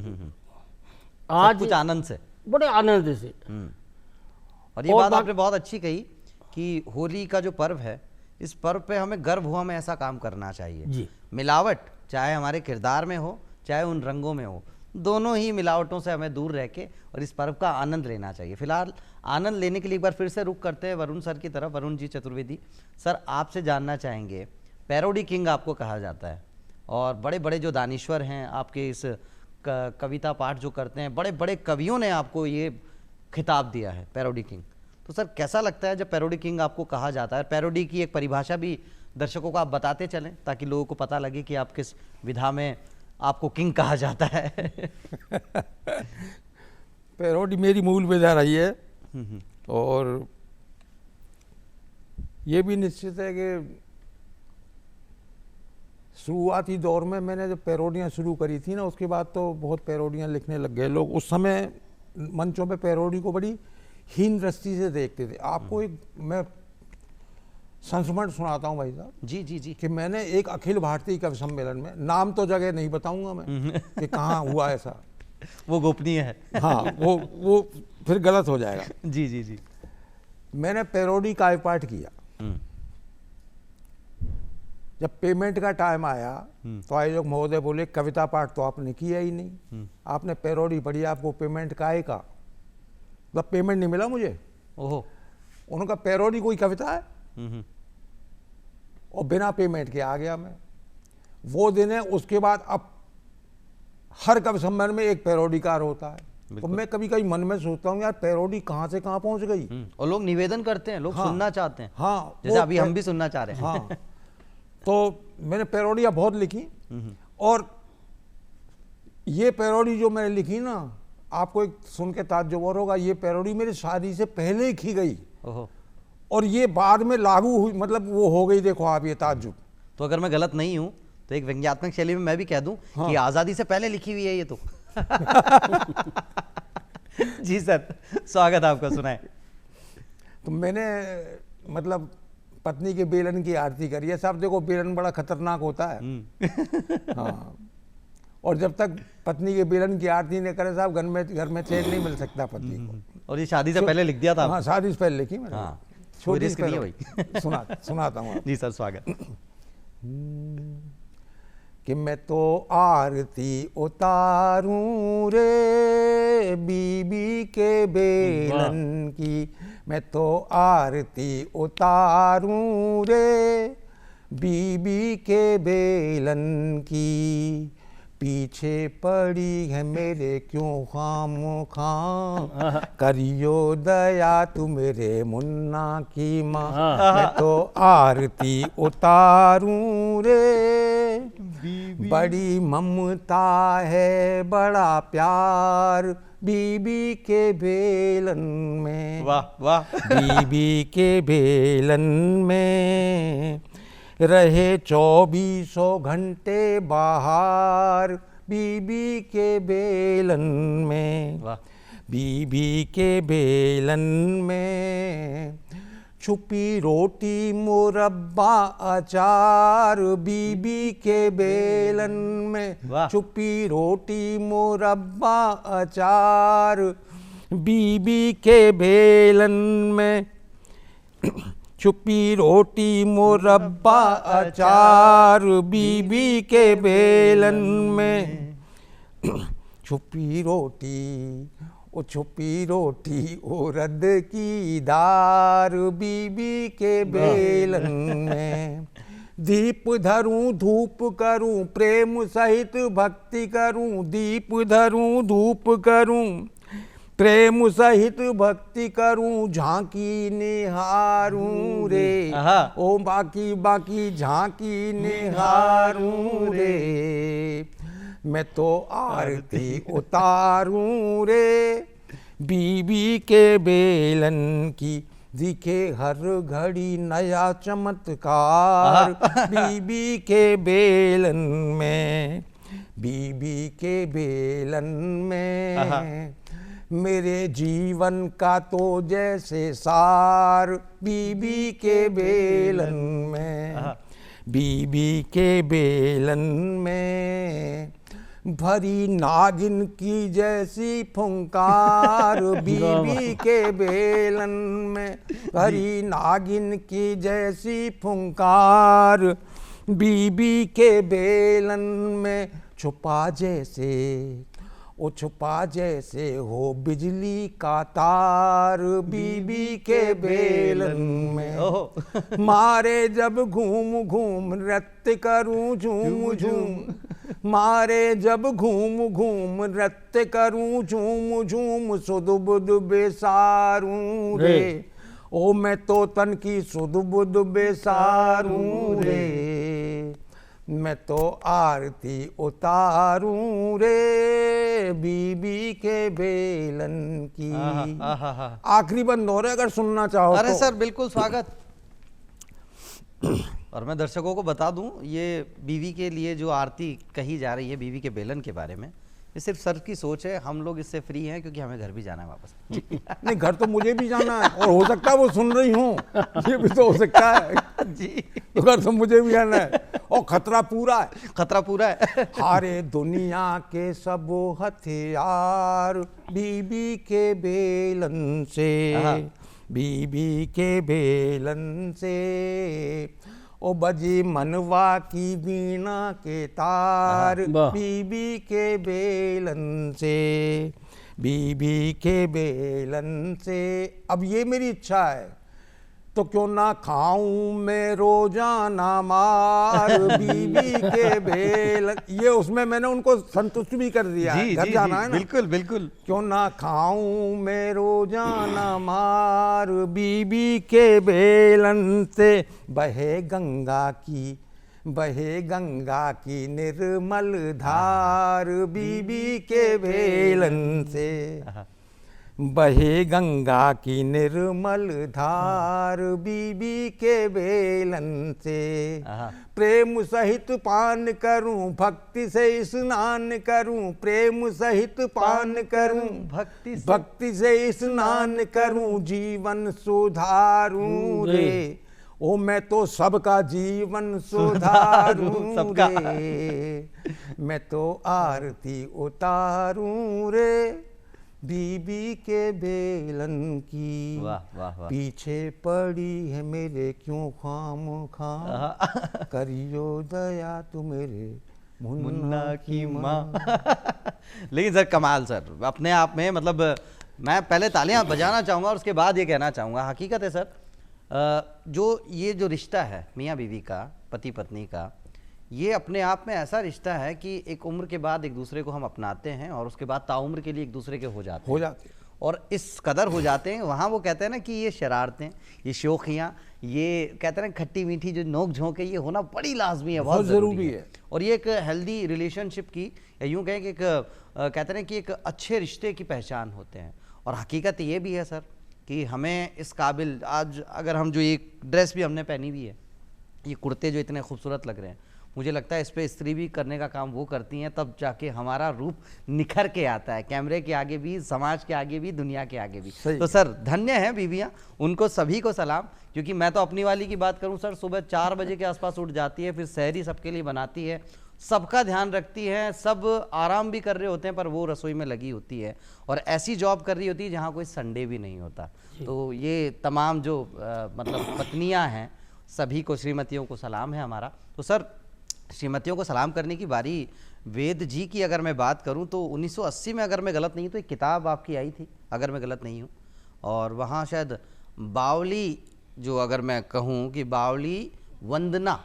आज कुछ आनंद से, बड़े आनंद से। और ये बात आपने बहुत अच्छी कही कि होली का जो पर्व है, इस पर्व पे हमें गर्व हुआ में ऐसा काम करना चाहिए जी। मिलावट चाहे हमारे किरदार में हो चाहे उन रंगों में हो, दोनों ही मिलावटों से हमें दूर रह के और इस पर्व का आनंद लेना चाहिए। फिलहाल आनंद लेने के लिए एक बार फिर से रुक करते हैं वरुण सर की तरफ। वरुण जी चतुर्वेदी सर, आपसे जानना चाहेंगे, पैरोडी किंग आपको कहा जाता है और बड़े बड़े जो दानिश्वर हैं आपके इस कविता पाठ जो करते हैं, बड़े बड़े कवियों ने आपको ये खिताब दिया है पैरोडी किंग। तो सर कैसा लगता है जब पैरोडी किंग आपको कहा जाता है? पैरोडी की एक परिभाषा भी दर्शकों को आप बताते चलें ताकि लोगों को पता लगे कि आप किस विधा में आपको किंग कहा जाता है। पैरोडी मेरी मूल विधा रही है और ये भी निश्चित है कि शुरुआती दौर में मैंने जब पैरोडियाँ शुरू करी थी ना, उसके बाद तो बहुत पैरोडियाँ लिखने लग गए लोग। उस समय मंचों पे पैरोडी को बड़ी हीन दृष्टि से देखते थे। आपको एक मैं संस्मरण सुनाता हूँ भाई साहब। जी जी जी। कि मैंने एक अखिल भारतीय कवि सम्मेलन में, नाम तो जगह नहीं बताऊंगा मैं कि कहाँ हुआ ऐसा, वो गोपनीय है। हाँ, वो फिर गलत हो जाएगा। जी जी जी। मैंने पैरोडी काव्य पाठ किया। जब पेमेंट का टाइम आया तो आयोजक महोदय बोले कविता पाठ तो आपने किया ही नहीं, आपने पैरोडी पढ़ी, आपको पेमेंट काहे का? मतलब पेमेंट नहीं मिला मुझे। ओहो। उनका पैरोडी कोई कविता है? और बिना पेमेंट के आ गया मैं। वो दिन है। उसके बाद अब हर कवि सम्मेलन में एक पैरोडीकार होता है। तो मैं कभी कभी मन में सोचता हूँ यार पैरोडी कहाँ से कहाँ पहुँच गई। और लोग निवेदन करते हैं, लोग सुनना चाहते हैं। हाँ, जैसे अभी हम भी सुनना चाह रहे हैं। हाँ, तो मैंने पैरोडियाँ बहुत लिखी, और ये पैरोडी जो मैंने लिखी ना, आपको एक सुन के ताज्जुब और होगा, ये पैरोडी मेरी शादी से पहले ही की गई और ये बाद में लागू हुई, मतलब वो हो गई। देखो आप, ये ताज्जुब। तो अगर मैं गलत नहीं हूं तो एक व्यंग्यात्मक शैली में मैं भी कह दूं कि आज़ादी से पहले लिखी हुई है ये तो। जी सर, स्वागत आपका, सुनाए। तो मैंने मतलब पत्नी के बेलन की आरती करी है। साहब देखो, बेलन बड़ा खतरनाक होता है। हाँ, और जब तक पत्नी के बेलन की आरती नहीं करे साहब, घर में चैन नहीं मिल सकता पत्नी को। और ये शादी से पहले लिख दिया था? हाँ, शादी से पहले लिखी मैंने। हाँ, छोटी रिस्क नहीं है भाई। सुनाता हूँ। जी सर, स्वागत। कि मैं तो आरती उतारूं रे बीबी के बेलन की, मैं तो आरती उतारूं रे बीबी के बेलन की, पीछे पड़ी है मेरे क्यों खामोखा, करियो दया तू मेरे मुन्ना की माँ, मैं तो आरती उतारूं रे, बड़ी ममता है बड़ा प्यार बीबी के बेलन में। वाह वाह। बीबी के बेलन में रहे 24 घंटे बाहर बीबी के बेलन में। वाह। बीबी के बेलन में छुपी रोटी मुरब्बा अचार बीबी के बेलन में। वाह। छुपी रोटी मुरब्बा अचार बीबी के बेलन में। छुपी रोटी मुरब्बा अचार बीबी के बेलन में। छुपी रोटी छुपी रोटी उरद की दार बीबी के बेलन में। दीप धरूं धूप करूं प्रेम सहित भक्ति करूं, दीप धरूं धूप करूं प्रेम सहित भक्ति करूं, झांकी निहारूं रे ओ बाकी बाकी झांकी निहारूं रे, मैं तो आरती उतारूं रे बीबी के बेलन की, दिखे हर घड़ी नया चमत्कार बीबी के बेलन में। बीबी के बेलन में मेरे जीवन का तो जैसे सार बीबी के बेलन में। बीबी के बेलन में भरी नागिन की जैसी फुंकार बीबी के बेलन में। भरी नागिन की जैसी फुंकार बीबी के बेलन में। छुपा जैसे हो बिजली का तार बीबी के बेलन में। मारे जब घूम घूम नृत्य करूं झूम झूम, मारे जब घूम घूम नृत्य करूं झूम झूम, सुध बुध बेसारूं रे ओ मैं तो तन की सुध बुध बेसारूं रे, मैं तो आरती उतारूं रे बीबी के बेलन की। आखिरी बंद हो रहा है, अगर सुनना चाहो। अरे तो सर बिल्कुल स्वागत। और मैं दर्शकों को बता दूं, ये बीवी के लिए जो आरती कही जा रही है बीवी के बेलन के बारे में, ये सिर्फ सर की सोच है। हम लोग इससे फ्री हैं क्योंकि हमें घर भी जाना है वापस। नहीं, घर तो मुझे भी जाना है और हो सकता है वो सुन रही हूँ, ये भी तो हो सकता है जी। तो घर तो मुझे भी जाना है और खतरा पूरा है। खतरा पूरा है। हारे दुनिया के सब हथियार बीबी के बेलन से, बीबी के बेलन से ओ बजी मनवा की वीणा के तार बीबी के बेलन से, बीबी के बेलन से। अब ये मेरी इच्छा है, तो क्यों ना खाऊं मैं रोजाना मार बीबी के बेलन। ये उसमें मैंने उनको संतुष्ट भी कर दिया है, घर जाना है ना। बिल्कुल बिल्कुल। क्यों ना खाऊं मैं रोजाना मार बीबी के बेलन से, बहे गंगा की बहे गंगा की निर्मल धार बीबी के बेलन से, बहे गंगा की निर्मल धार बीबी के बेलन से, प्रेम सहित पान करूं भक्ति से स्नान करूं, प्रेम सहित पान करूं भक्ति से स्नान करूं, जीवन सुधारूं रे, ओ मैं तो सबका जीवन सुधारूं सबका रे, मैं तो आरती उतारूं रे बीबी के बेलन की। वाह वाह वाह। पीछे पड़ी है मेरे क्यों खाम खाम, करियो दया तू मेरे मुन्ना की माँ। लेकिन सर कमाल सर, अपने आप में मतलब मैं पहले तालियां बजाना चाहूँगा और उसके बाद ये कहना चाहूँगा, हकीकत है सर जो ये जो रिश्ता है मियाँ बीवी का, पति पत्नी का, ये अपने आप में ऐसा रिश्ता है कि एक उम्र के बाद एक दूसरे को हम अपनाते हैं और उसके बाद ताउम्र के लिए एक दूसरे के हो जाते हैं और इस कदर हो जाते हैं। वहाँ वो कहते हैं ना कि ये शरारतें, ये शोखियाँ, ये कहते हैं ना खट्टी मीठी जो नोक झोंक है, ये होना बड़ी लाजमी है, बहुत ज़रूरी है। और ये एक हेल्दी रिलेशनशिप की, या यूँ कहें कि एक कहते हैं कि एक अच्छे रिश्ते की पहचान होते हैं। और हकीकत ये भी है सर कि हमें इस काबिल, आज अगर हम जो ये ड्रेस भी हमने पहनी हुई है, ये कुर्ते जो इतने खूबसूरत लग रहे हैं, मुझे लगता है इस पे स्त्री भी करने का काम वो करती हैं, तब जाके हमारा रूप निखर के आता है, कैमरे के आगे भी, समाज के आगे भी, दुनिया के आगे भी। तो सर धन्य हैं बीवियाँ, उनको सभी को सलाम। क्योंकि मैं तो अपनी वाली की बात करूं सर, सुबह 4 बजे के आसपास उठ जाती है, फिर सहरी सबके लिए बनाती है, सबका ध्यान रखती है, सब आराम भी कर रहे होते हैं पर वो रसोई में लगी होती है और ऐसी जॉब कर रही होती है जहाँ कोई संडे भी नहीं होता। तो ये तमाम जो मतलब पत्नियाँ हैं, सभी को, श्रीमतियों को सलाम है हमारा। तो सर श्रीमतियों को सलाम करने की बारी वेद जी की अगर मैं बात करूं तो 1980 में अगर मैं गलत नहीं हूं तो एक किताब आपकी आई थी, अगर मैं गलत नहीं हूं, और वहां शायद बावली, जो अगर मैं कहूं कि बावली वंदना,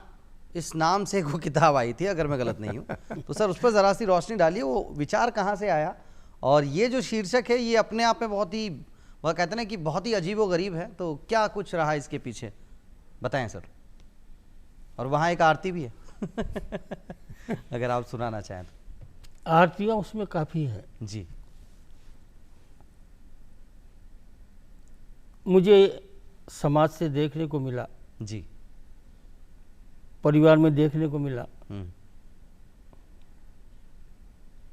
इस नाम से वो किताब आई थी अगर मैं गलत नहीं हूं। तो सर उस पर ज़रा सी रोशनी डालिए, वो विचार कहाँ से आया, और ये जो शीर्षक है ये अपने आप में बहुत ही, वह कहते हैं ना कि बहुत ही अजीब व गरीब है, तो क्या कुछ रहा इसके पीछे बताएं सर। और वहाँ एक आरती भी है अगर आप सुनाना चाहें तो। आरतियाँ उसमें काफ़ी है जी। मुझे समाज से देखने को मिला जी, परिवार में देखने को मिला।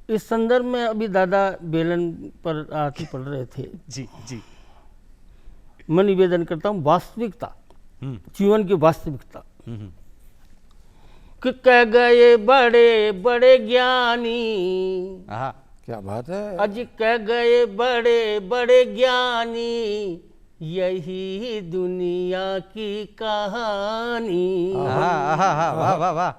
इस संदर्भ में अभी दादा बेलन पर आरती पढ़ रहे थे। जी जी। मैं निवेदन करता हूँ वास्तविकता, जीवन की वास्तविकता, कि कह गए बड़े बड़े ज्ञानी, क्या बात है, अज कह गए बड़े बड़े ज्ञानी, यही दुनिया की कहानी। वाह वाह वाह।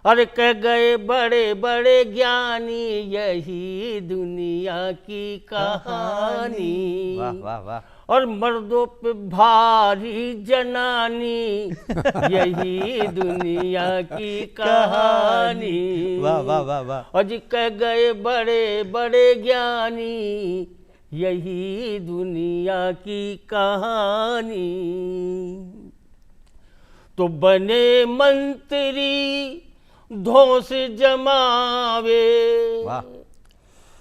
अरे कह गए बड़े बड़े ज्ञानी, यही दुनिया की कहानी। वाह वाह वाह। और मर्दों पे भारी जनानी, यही दुनिया की कहानी। वाह वाह वाह वाह। और जी कह गए बड़े बड़े ज्ञानी, यही दुनिया की कहानी। तो बने मंत्री धौंस जमावे,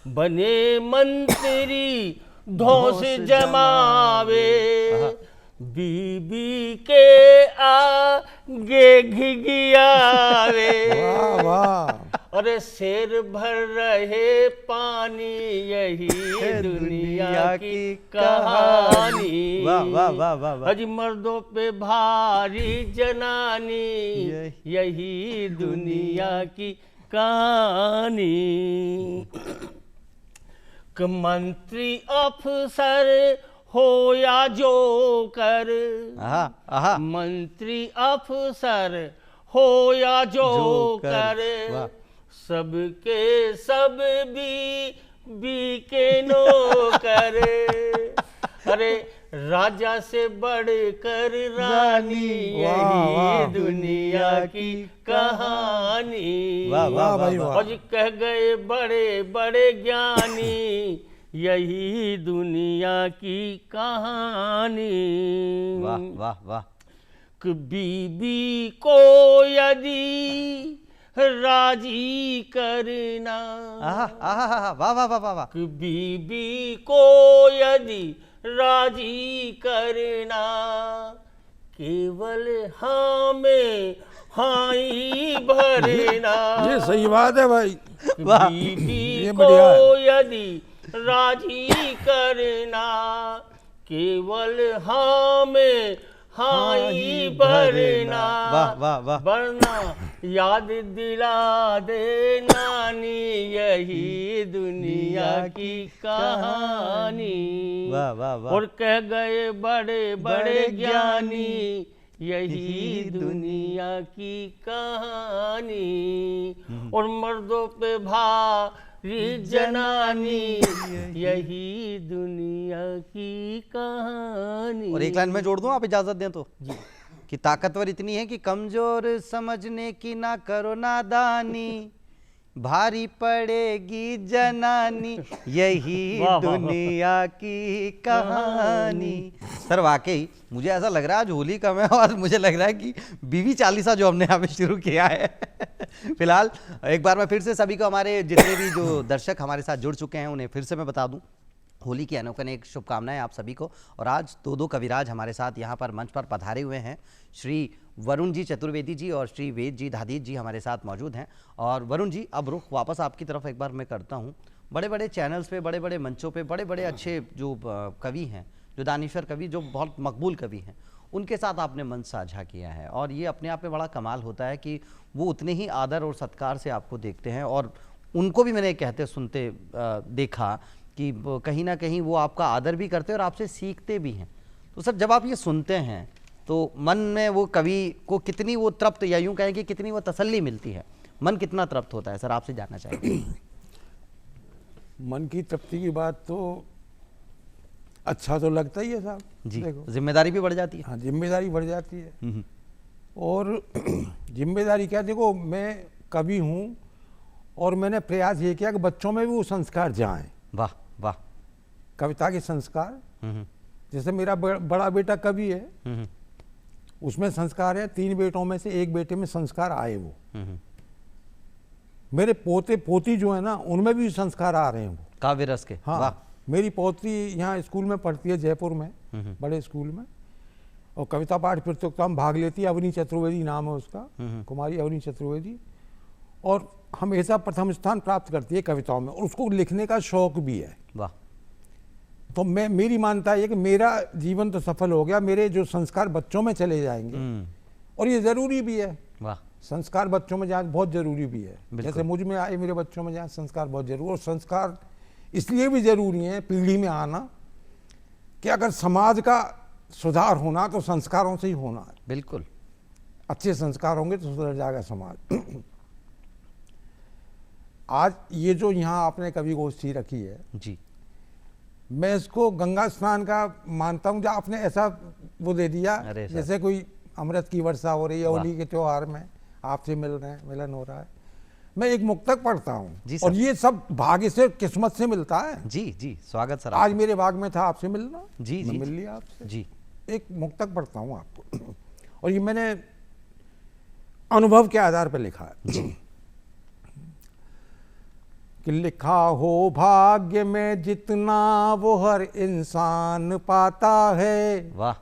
बने मंत्री धौंस जमावे, बीबी के आगे घिघियावे। वाह वाह। अरे शेर भर रहे पानी, यही दुनिया की कहानी। वाह वाह वाह वाह। अज मर्दों पे भारी जनानी, यही दुनिया की कहानी। मंत्री अफसर हो या जोकर, मंत्री अफसर हो या जोकर, सबके सब भी के नौकर। अरे राजा से बढ़कर रानी, यही दुनिया की कहानी। वाह वाह भाई वाह। और कह गए बड़े बड़े ज्ञानी, यही दुनिया की कहानी। वाह वाह वाह। कि बीबी को यदि राजी करना, वाह वाह वाह वाह वाह, कि बीबी को यदि राजी करना, केवल हाँ में हाँ ही भरना। ये सही बात है भाई। बीबी को यदि राजी करना, केवल हाँ में हाँ ही भरना। वाह वाह वाह, वरना याद दिला दे नानी यही दुनिया की कहानी। वाह वाह वाह, और कह गए बड़े बड़े ज्ञानी यही दुनिया की कहानी। और मर्दों पे भारी जनानी यही दुनिया की कहानी। और एक लाइन में जोड़ दूं, आप इजाजत दें तो जी, कि ताकतवर इतनी है कि कमजोर समझने की ना करो नादानी, भारी पड़ेगी जनानी यही दुनिया की कहानी। सर वाकई मुझे ऐसा लग रहा है आज होली कम है और मुझे लग रहा है कि बीवी चालीसा जो हमने यहाँ पे शुरू किया है। फिलहाल एक बार मैं फिर से सभी को, हमारे जितने भी जो दर्शक हमारे साथ जुड़ चुके हैं उन्हें फिर से मैं बता दूं, होली की अनेक शुभकामनाएं आप सभी को। और आज दो कविराज हमारे साथ यहाँ पर मंच पर पधारे हुए हैं। श्री वरुण जी चतुर्वेदी जी और श्री वेद जी धादीज जी हमारे साथ मौजूद हैं। और वरुण जी, अब रुख वापस आपकी तरफ एक बार मैं करता हूँ। बड़े बड़े चैनल्स पे, बड़े बड़े मंचों पे बड़े बड़े अच्छे जो कवि हैं, जो दानिशवर कवि, जो बहुत मकबूल कवि हैं, उनके साथ आपने मंच साझा किया है। और ये अपने आप में बड़ा कमाल होता है कि वो उतने ही आदर और सत्कार से आपको देखते हैं। और उनको भी मैंने कहते सुनते देखा कि कहीं ना कहीं वो आपका आदर भी करते हैं और आपसे सीखते भी हैं। तो सर, जब आप ये सुनते हैं तो मन में वो कवि को कितनी वो तृप्त, या यूं कहें कि कितनी वो तसल्ली मिलती है, मन कितना तृप्त होता है सर, आपसे जानना चाहेंगे। मन की तृप्ति की बात तो अच्छा तो लगता ही है साहब जी, देखो, जिम्मेदारी भी बढ़ जाती है। हाँ, जिम्मेदारी बढ़ जाती है। और जिम्मेदारी क्या, देखो मैं कवि हूँ और मैंने प्रयास ये किया कि बच्चों में भी वो संस्कार जाएं। वाह वाह, कविता के संस्कार। जैसे मेरा बड़ा बेटा कवि है, उसमें संस्कार है। 3 बेटों में से एक बेटे में संस्कार आए वो। मेरे पोते पोती जो है ना, उनमें भी संस्कार आ रहे हैं वो, काव्य रस के। हाँ, वाह, मेरी पोती यहाँ स्कूल में पढ़ती है, जयपुर में, बड़े स्कूल में, और कविता पाठ प्रतियोगिता में भाग लेती है। अवनी चतुर्वेदी नाम है उसका, कुमारी अवनी चतुर्वेदी। और हमेशा प्रथम स्थान प्राप्त करती है कविताओं में, और उसको लिखने का शौक भी है। वाह, तो मेरी मानता है कि मेरा जीवन तो सफल हो गया, मेरे जो संस्कार बच्चों में चले जाएंगे, और ये जरूरी भी है। वाह, संस्कार बच्चों में जाए बहुत जरूरी भी है। जैसे मुझ में आए, मेरे बच्चों में जाए, संस्कार बहुत जरूरी। और संस्कार इसलिए भी जरूरी है पीढ़ी में आना, कि अगर समाज का सुधार होना तो संस्कारों से ही होना है। बिल्कुल, अच्छे संस्कार होंगे तो सुधर जाएगा समाज। आज ये जो यहाँ आपने कवि गोष्ठी रखी है जी, मैं इसको गंगा स्नान का मानता हूँ। जो आपने ऐसा वो दे दिया, जैसे कोई अमृत की वर्षा हो रही है होली के त्योहार में, आपसे मिल रहे हैं, मिलन हो रहा है। मैं एक मुक्तक पढ़ता हूँ, और ये सब भाग्य से, किस्मत से मिलता है। जी जी, स्वागत सर। आज मेरे भाग में था आपसे मिलना, जी जी, मिल लिया आपसे जी। एक मुक्तक पढ़ता हूँ आपको, और ये मैंने अनुभव के आधार पर लिखा है जी। कि लिखा हो भाग्य में जितना वो हर इंसान पाता है। वाह,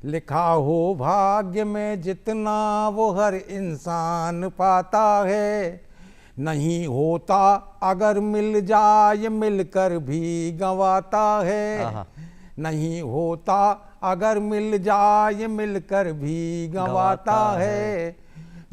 लिखा हो भाग्य में जितना वो हर इंसान पाता है। नहीं होता अगर मिल जाए मिलकर भी गंवाता है। नहीं होता अगर मिल जाए मिलकर भी गंवाता है।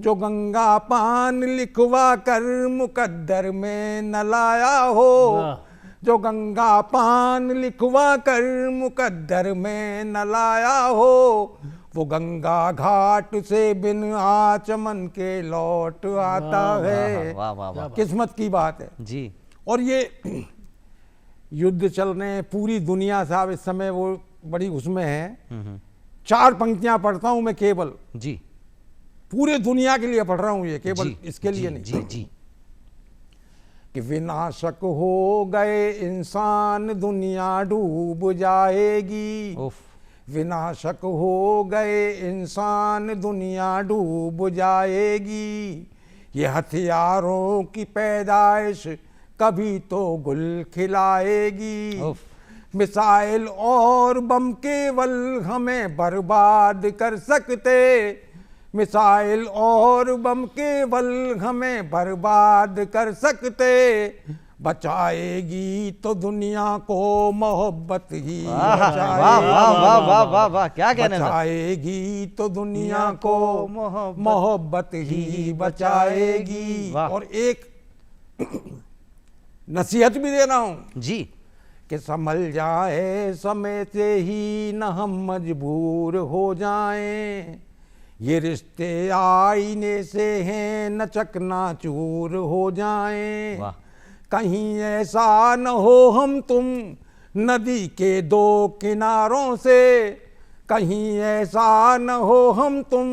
जो गंगा पान लिखवा कर मुकद्दर में न लाया हो, जो गंगा पान लिखवा कर मुकद्दर में न लाया हो, वो गंगा घाट से बिन आचमन के लौट आता है। वाह वाह वाह, किस्मत की बात है जी। और ये युद्ध चल रहे हैं पूरी दुनिया साहब इस समय, वो बड़ी उसमें है। 4 पंक्तियां पढ़ता हूं मैं केवल जी, पूरे दुनिया के लिए पढ़ रहा हूं, ये केवल जी, इसके लिए जी, नहीं जी जी। कि विनाशक हो गए इंसान दुनिया डूब जाएगी। उफ। विनाशक हो गए इंसान, दुनिया डूब जाएगी। ये हथियारों की पैदाइश कभी तो गुल खिलाएगी। मिसाइल और बम केवल हमें बर्बाद कर सकते, मिसाइल और बम केवल हमें बर्बाद कर सकते। बचाएगी तो दुनिया को मोहब्बत ही वाह वाह वाह वाह वाह वाह, क्या कहने था। बचाएगी तो दुनिया को मोहब्बत ही बचाएगी। और एक नसीहत भी दे रहा हूं जी कि संभल जाए समय से ही न हम मजबूर हो जाएं। ये रिश्ते आईने से हैं न चकनाचूर हो जाएं। वाह। कहीं ऐसा न हो हम तुम नदी के दो किनारों से, कहीं ऐसा न हो हम तुम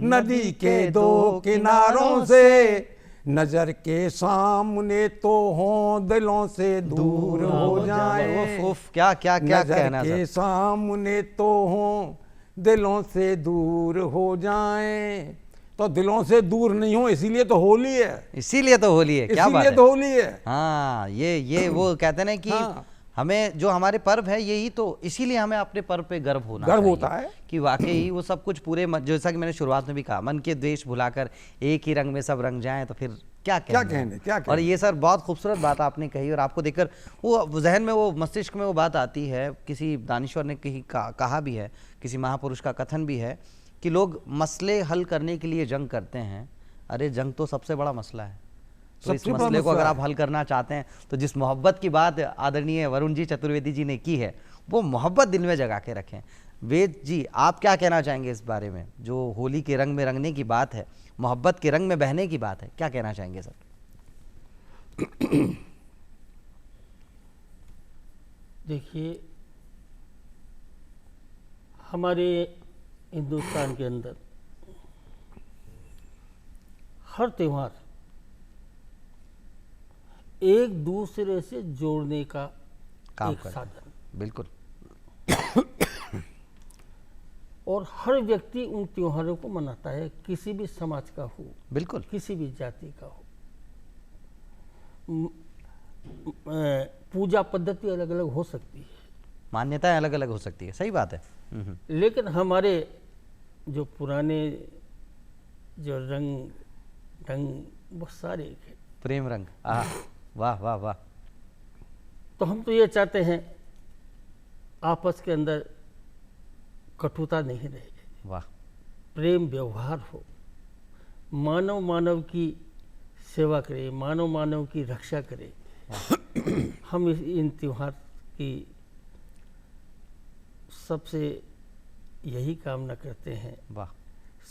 नदी के दो किनारों से। नजर के सामने तो हों दिलों से दूर हो जाएं। उफ, क्या क्या क्या नजर कहना के सर। सामने तो हों दिलों से दूर हो जाएं। तो दिलों से दूर नहीं हो, इसीलिए तो होली है, इसीलिए तो होली है। क्या बात इसीलिए है। तो होली है। हाँ, ये वो कहते हैं ना कि हाँ। हमें जो हमारे पर्व है यही तो, इसीलिए हमें अपने पर्व पे गर्व होना गर्व चाहिए होता है कि वाकई वो सब कुछ पूरे जैसा कि मैंने शुरुआत में भी कहा, मन के द्वेष भुलाकर एक ही रंग में सब रंग जाएं, तो फिर क्या कहने। और ये सर बहुत खूबसूरत बात आपने कही, और आपको देखकर वो जहन में, वो मस्तिष्क में वो बात आती है। किसी दानिश्वर ने कहा भी है, किसी महापुरुष का कथन भी है कि लोग मसले हल करने के लिए जंग करते हैं। अरे जंग तो सबसे बड़ा मसला है। तो इस मसले को अगर आप हल करना चाहते हैं तो जिस मोहब्बत की बात आदरणीय वरुण जी चतुर्वेदी जी ने की है, वो मोहब्बत दिल में जगा के रखें। वेद जी, आप क्या कहना चाहेंगे इस बारे में? जो होली के रंग में रंगने की बात है, मोहब्बत के रंग में बहने की बात है, क्या कहना चाहेंगे सर? देखिए, हमारे हिंदुस्तान के अंदर हर त्योहार एक दूसरे से जोड़ने का काम एक साधन, बिल्कुल। और हर व्यक्ति उन त्योहारों को मनाता है, किसी भी समाज का हो, बिल्कुल, किसी भी जाति का हो। पूजा पद्धति अलग अलग हो सकती है, मान्यताएं अलग अलग हो सकती है, सही बात है। लेकिन हमारे जो पुराने जो रंग वो सारे एक है। प्रेम रंग, वाह वाह वाह। तो हम तो ये चाहते हैं आपस के अंदर कटुता नहीं रहे, वाह। प्रेम व्यवहार हो, मानव मानव की सेवा करे, मानव मानव की रक्षा करे। हम इन त्योहार की सबसे यही कामना करते हैं, वाह,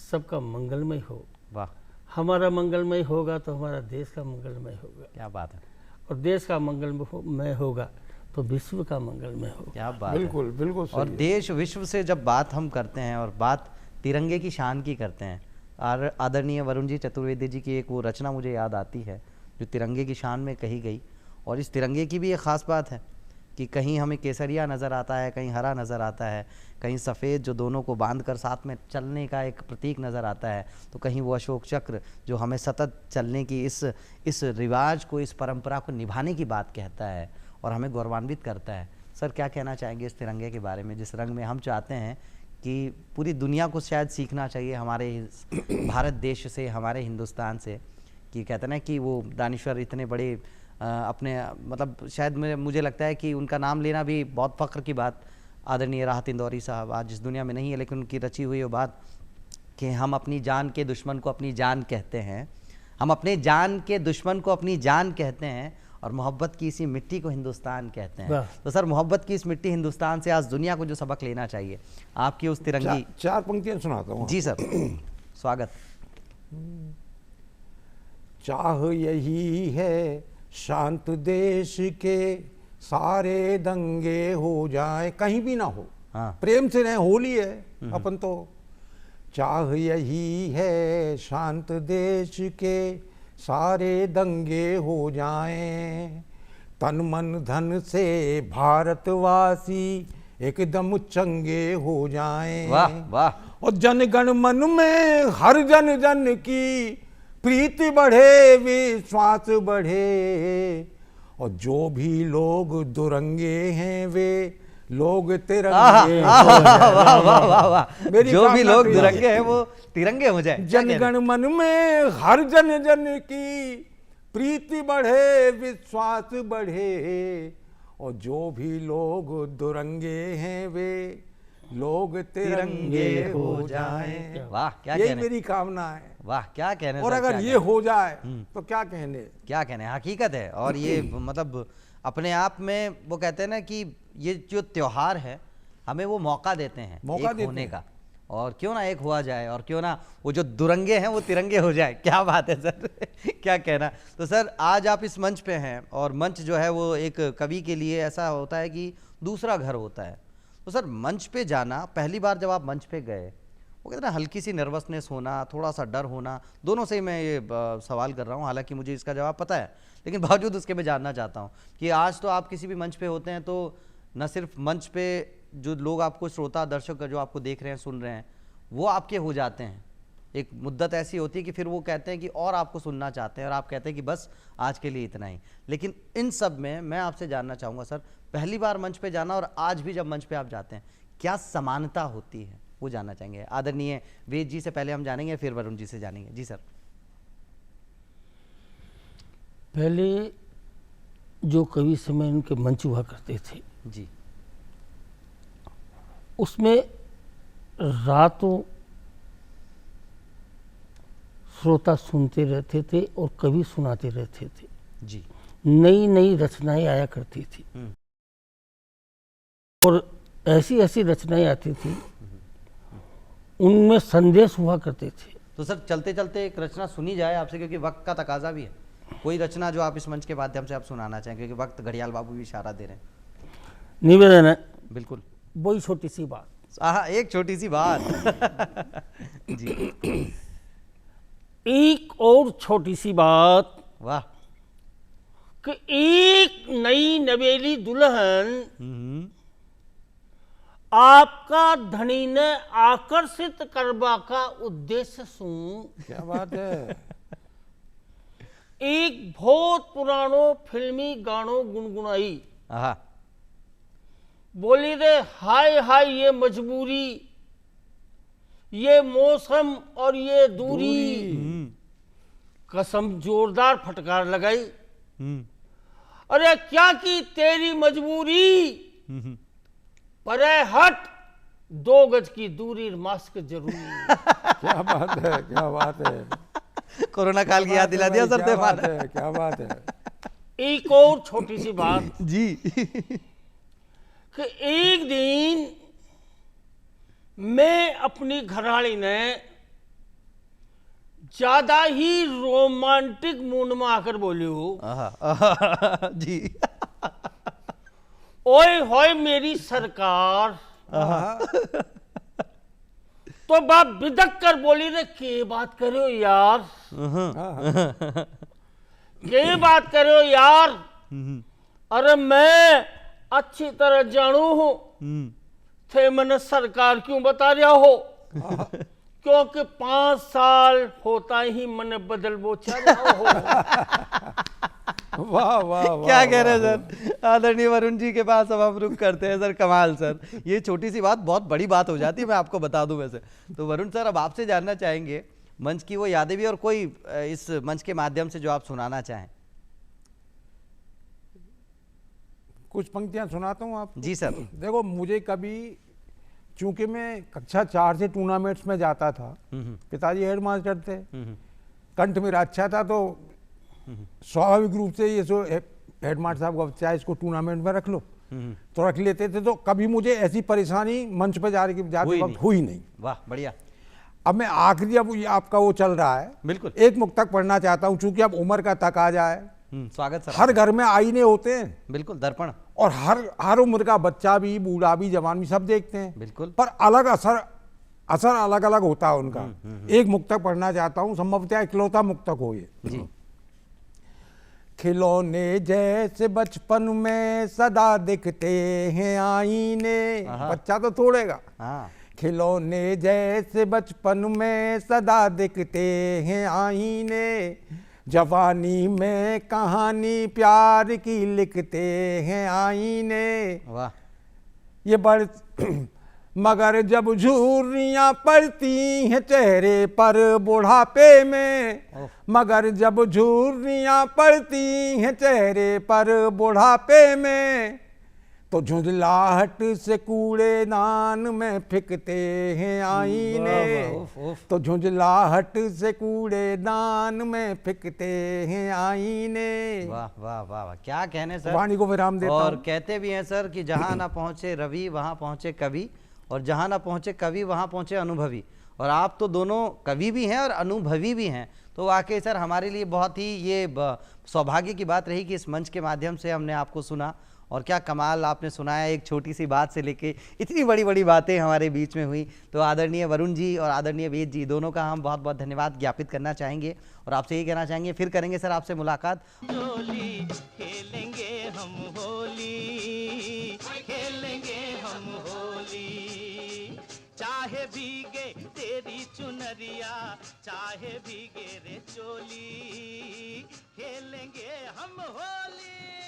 सबका मंगलमय हो। वाह। हमारा मंगलमय होगा तो हमारा देश का मंगलमय होगा। क्या बात है। और देश का मंगलमय होगा तो विश्व का मंगलमय होगा। क्या बात बिल्कुल है। बिल्कुल सही और देश विश्व से जब बात हम करते हैं और बात तिरंगे की शान की करते हैं, और आदरणीय वरुण जी चतुर्वेदी जी की एक वो रचना मुझे याद आती है जो तिरंगे की शान में कही गई। और इस तिरंगे की भी एक ख़ास बात है कि कहीं हमें केसरिया नज़र आता है, कहीं हरा नज़र आता है, कहीं सफ़ेद जो दोनों को बांध कर साथ में चलने का एक प्रतीक नज़र आता है, तो कहीं वो अशोक चक्र जो हमें सतत चलने की इस रिवाज को, इस परंपरा को निभाने की बात कहता है और हमें गौरवान्वित करता है। सर क्या कहना चाहेंगे इस तिरंगे के बारे में, जिस रंग में हम चाहते हैं कि पूरी दुनिया को शायद सीखना चाहिए हमारे भारत देश से, हमारे हिंदुस्तान से, कि कहते हैं ना कि वो दानिश्वर इतने बड़े अपने मतलब शायद मुझे लगता है कि उनका नाम लेना भी बहुत फ़ख्र की बात, आदरणीय राहत इंदौरी साहब आज इस दुनिया में नहीं है, लेकिन उनकी रची हुई वो बात कि हम अपनी जान के दुश्मन को अपनी जान कहते हैं, हम अपने जान के दुश्मन को अपनी जान कहते हैं, और मोहब्बत की इसी मिट्टी को हिंदुस्तान कहते हैं। तो सर मोहब्बत की इस मिट्टी हिंदुस्तान से आज दुनिया को जो सबक लेना चाहिए, आपकी उस तिरंगी चार पंक्तियां सुनाता हूँ। जी सर, स्वागत। चाह यही है शांत देश के सारे दंगे हो जाए, कहीं भी ना हो, हाँ। प्रेम से रहे, होली है अपन तो। चाह यही है शांत देश के सारे दंगे हो जाएं, तन मन धन से भारतवासी एकदम चंगे हो जाएं। वाह वाह। और जन गण मन में हर जन जन की प्रीति बढ़े, विश्वास बढ़े, और जो भी लोग दुरंगे हैं वे लोग तिरंगे। वाह वाह वाह वाह। मेरी जो भी कामना लोग तो ये दुरंगे हैं वो तिरंगे हो जाए। क्या कह रहे हैं? जनगण मन में हर जन जन की प्रीति बढ़े, विश्वास बढ़े, और जो भी लोग दुरंगे हैं वे लोग तिरंगे हो जाएं। वाह क्या यही कहने, मेरी कामना है। वाह क्या कहने और सर, अगर क्या ये कहने। हो जाए तो क्या कहने। क्या कहने, हकीकत है। और ये मतलब अपने आप में वो कहते हैं ना कि ये जो त्योहार है हमें वो मौका देते हैं मौका एक देते होने हैं। का, और क्यों ना एक हुआ जाए, और क्यों ना वो जो दुरंगे हैं वो तिरंगे हो जाए। क्या बात है सर। क्या कहना। तो सर आज आप इस मंच पे हैं, और मंच जो है वो एक कवि के लिए ऐसा होता है कि दूसरा घर होता है। तो सर मंच पे जाना, पहली बार जब आप मंच पे गए, वो कहते हैं ना हल्की सी नर्वसनेस होना, थोड़ा सा डर होना, दोनों से ही मैं ये सवाल कर रहा हूँ, हालांकि मुझे इसका जवाब पता है, लेकिन बावजूद उसके मैं जानना चाहता हूँ कि आज तो आप किसी भी मंच पे होते हैं तो न सिर्फ मंच पे जो लोग आपको, श्रोता दर्शक जो आपको देख रहे हैं सुन रहे हैं, वो आपके हो जाते हैं। एक मुद्दत ऐसी होती है कि फिर वो कहते हैं कि और आपको सुनना चाहते हैं, और आप कहते हैं कि बस आज के लिए इतना ही। लेकिन इन सब में मैं आपसे जानना चाहूँगा सर, पहली बार मंच पे जाना और आज भी जब मंच पे आप जाते हैं, क्या समानता होती है, वो जानना चाहेंगे। आदरणीय वेद जी से पहले हम जानेंगे, फिर वरुण जी से जानेंगे। जी सर। पहले जो कवि सम्मेलन के मंच हुआ करते थे जी, उसमें रातों श्रोता सुनते रहते थे और कवि सुनाते रहते थे जी। नई नई रचनाएं आया करती थी, और ऐसी ऐसी रचनाएं आती थी, उनमें संदेश हुआ करते थे। तो सर चलते चलते एक रचना सुनी जाए आपसे, क्योंकि वक्त का तकाजा भी है। कोई रचना जो आप इस मंच के माध्यम से आप सुनाना चाहें, क्योंकि वक्त घड़ियाल बाबू भी इशारा दे रहे हैं। निवेदन है बिल्कुल। वही छोटी सी बात। एक छोटी सी बात। जी। एक और छोटी सी बात वाह। कि एक नई नवेली दुल्हन आपका धनी ने आकर्षित करवा का उद्देश्य सुन। क्या बात है। एक बहुत पुरानो फिल्मी गानो गुनगुनाई, आहा। बोली रे हाय हाय ये मजबूरी, ये मौसम और ये दूरी, कसम जोरदार फटकार लगाई। अरे क्या की तेरी मजबूरी, परे हट 2 गज की दूरी, मास्क जरूरी। क्या बात है, क्या बात है। कोरोना काल की याद दिला दिया सर क्या बात देवान। है, क्या बात है। एक और छोटी सी बात जी। कि एक दिन मैं अपनी घरवाली ने ज्यादा ही रोमांटिक मूड में आकर बोली हूँ, जी। ओए होए मेरी सरकार। तो बाप बिदक कर बोली रे के बात करे हो यार, के बात करे हो यार। अरे मैं अच्छी तरह जानू हूं थे मैंने सरकार क्यों बता रहा हो, क्योंकि 5 साल होता ही मैंने बदल बोचा हो। वाह वाह वाह। क्या कह रहे हैं सर आदरणीय वरुण जी के पास। अब हम रुक करते हैं सर। कमाल सर, ये छोटी सी बात बहुत बड़ी बात हो जाती है, मैं आपको बता दूं वैसे तो। वरुण सर अब आपसे जानना चाहेंगे मंच की वो यादें भी, और कोई इस मंच के माध्यम से जो आप सुनाना चाहें। कुछ पंक्तियां सुनाता हूँ आपको। जी सर। देखो मुझे कभी, चूंकि मैं कक्षा 4 से टूर्नामेंट्स में जाता था, पिताजी हेड मास्टर थे, कंठ मेरा अच्छा था, तो स्वाभाविक रूप से ये जो हेड मास्टर साहब को चाहे इसको टूर्नामेंट में रख लो तो रख लेते थे। तो कभी मुझे ऐसी परेशानी मंच पर जाते वक्त हुई नहीं। वाह बढ़िया। अब मैं आखिरी, अब ये आपका वो चल रहा है, बिल्कुल एक मुक्तक पढ़ना चाहता हूँ, चूंकि अब उम्र का तक आ जाए। स्वागत सर। हर घर में आईने होते हैं, बिल्कुल दर्पण, और हर उम्र का बच्चा भी, बूढ़ा भी, जवान भी सब देखते हैं, बिल्कुल। पर अलग असर अलग अलग होता है उनका। एक मुक्तक पढ़ना चाहता हूँ, संभवतः इकलौता मुक्तक हो ये। जी। खिलौने जैसे बचपन में सदा दिखते हैं आईने। बच्चा तो तोड़ेगा। हाँ। खिलौने जैसे बचपन में सदा दिखते हैं आईने, जवानी में कहानी प्यार की लिखते हैं आईने। वाह। ये बड़ मगर जब झुर्रियाँ पड़ती हैं चेहरे पर बुढ़ापे में, मगर जब झुर्रियाँ पड़ती हैं चेहरे पर बुढ़ापे में, तो झुंझलाहट से कूड़ेदान में फेंकते हैं आईने। तो झुंझलाहट से कूड़ेदान में फेंकते हैं आईने। वाह वाह वाह वाह, क्या कहने सर। वाणी को विराम देता और हूं। कहते भी हैं सर कि जहां ना पहुंचे रवि वहां पहुंचे कवि, और जहां ना पहुंचे कवि वहां पहुंचे अनुभवी। और आप तो दोनों कवि भी हैं और अनुभवी भी हैं। तो वाकई सर हमारे लिए बहुत ही ये सौभाग्य की बात रही कि इस मंच के माध्यम से हमने आपको सुना, और क्या कमाल आपने सुनाया। एक छोटी सी बात से लेके इतनी बड़ी बड़ी बातें हमारे बीच में हुई। तो आदरणीय वरुण जी और आदरणीय वेद जी दोनों का हम बहुत बहुत धन्यवाद ज्ञापित करना चाहेंगे, और आपसे यही कहना चाहेंगे फिर करेंगे सर आपसे मुलाकात। होली खेलेंगे हम होली, खेलेंगे हम होली, चाहे भीगे तेरी चुनरिया, चाहे भीगे रे चोली, खेलेंगे हम होली।